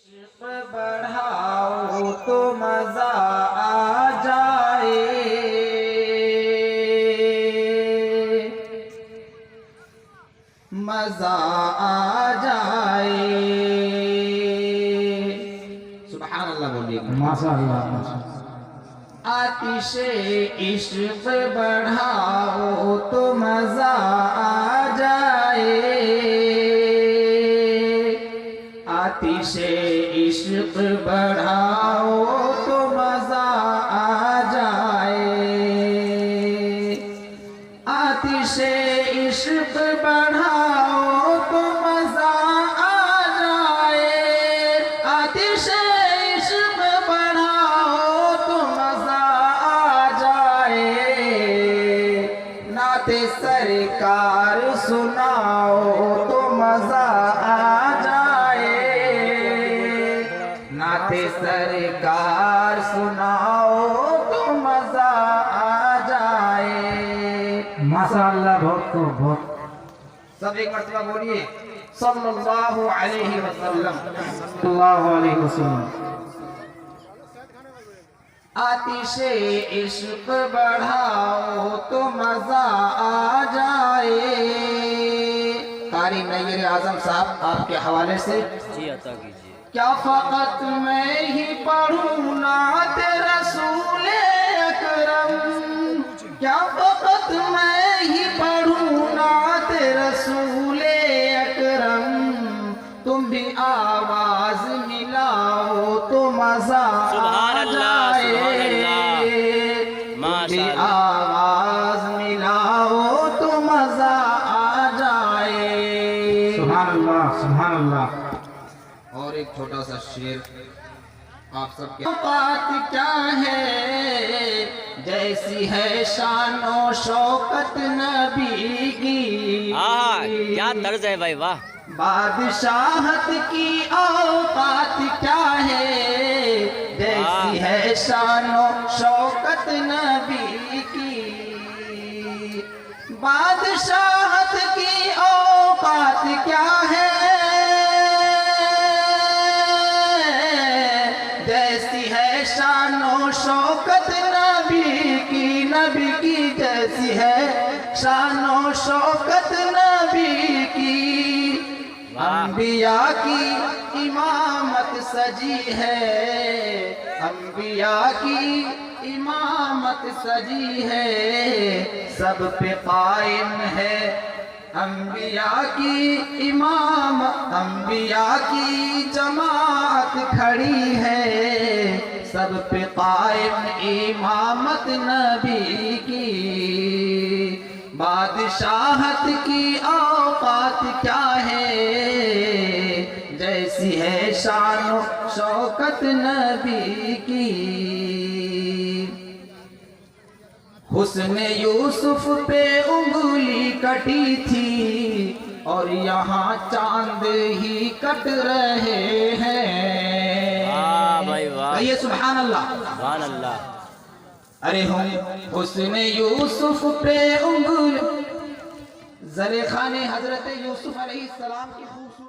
عشق بڑھاؤ تو مزہ آ جائے، مزہ آ جائے۔ سبحان اللہ بولیے گا، ماشاء اللہ۔ آتش عشق بڑھاؤ تو مزہ آ جائے، آتش عشق بڑھاؤ تو مزہ آ جائے، آتش عشق بڑھاؤ تو مزہ آ جائے، آتش عشق بڑھاؤ تو مزہ آ جائے، نعت سرکار سناؤ تو مزہ آ جائے، نعت سرکار سناؤ تو مزہ آ جائے۔ ماشاء اللہ، بہت کو بہت۔ سب ایک مرتبہ بولیے صلی اللہ علیہ وسلم۔ اللہ علیہ وسلم۔ آتش عشق بڑھاؤ تو مزہ آ جائے۔ قاری نیر اعظم صاحب آپ کے حوالے سے جی عطا کیجیے۔ کیا فقط میں ہی پڑھوں نعت رسول اکرم، کیا فقط میں ہی پڑھوں نعت رسول اکرم، تم بھی آواز ملاؤ تو مزہ سبحان آ اللہ، سبحان جائے، اللہ، تم ماشاء بھی اللہ۔ آواز ملاؤ تو مزہ آ جائے۔ سبحان اللہ، سبحان اللہ۔ اور ایک چھوٹا سا شعر آپ سب کے اوقات کیا ہے، جیسی ہے شان و شوکت نبی کی، کیا طرز ہے بھائی، واہ۔ بادشاہت کی اوقات کیا ہے، جیسی ہے شان و شوکت نبی کی، بادشاہت کی اوقات کیا ہے، جیسی ہے شان و شوکت نبی کی، نبی کی جیسی ہے شان و شوکت نبی کی، انبیاء کی امامت سجی ہے، انبیاء کی امامت سجی ہے، سب پہ قائم ہے انبیاء کی امامت، انبیاء کی جماعت کھڑی ہے، سب پہ قائم امامت نبی کی، بادشاہت کی اوقات کیا ہے، جیسی ہے شان و شوکت نبی کی، حسن یوسف پہ انگلی کٹی تھی اور یہاں چاند ہی کٹ رہے ہیں، واہ بھائی واہ، کہیے سبحان اللہ۔ سبحان اللہ۔ ارے ہم حسن یوسف پہ انگلی، زلیخا نے حضرت یوسف علیہ السلام کی خوبصورت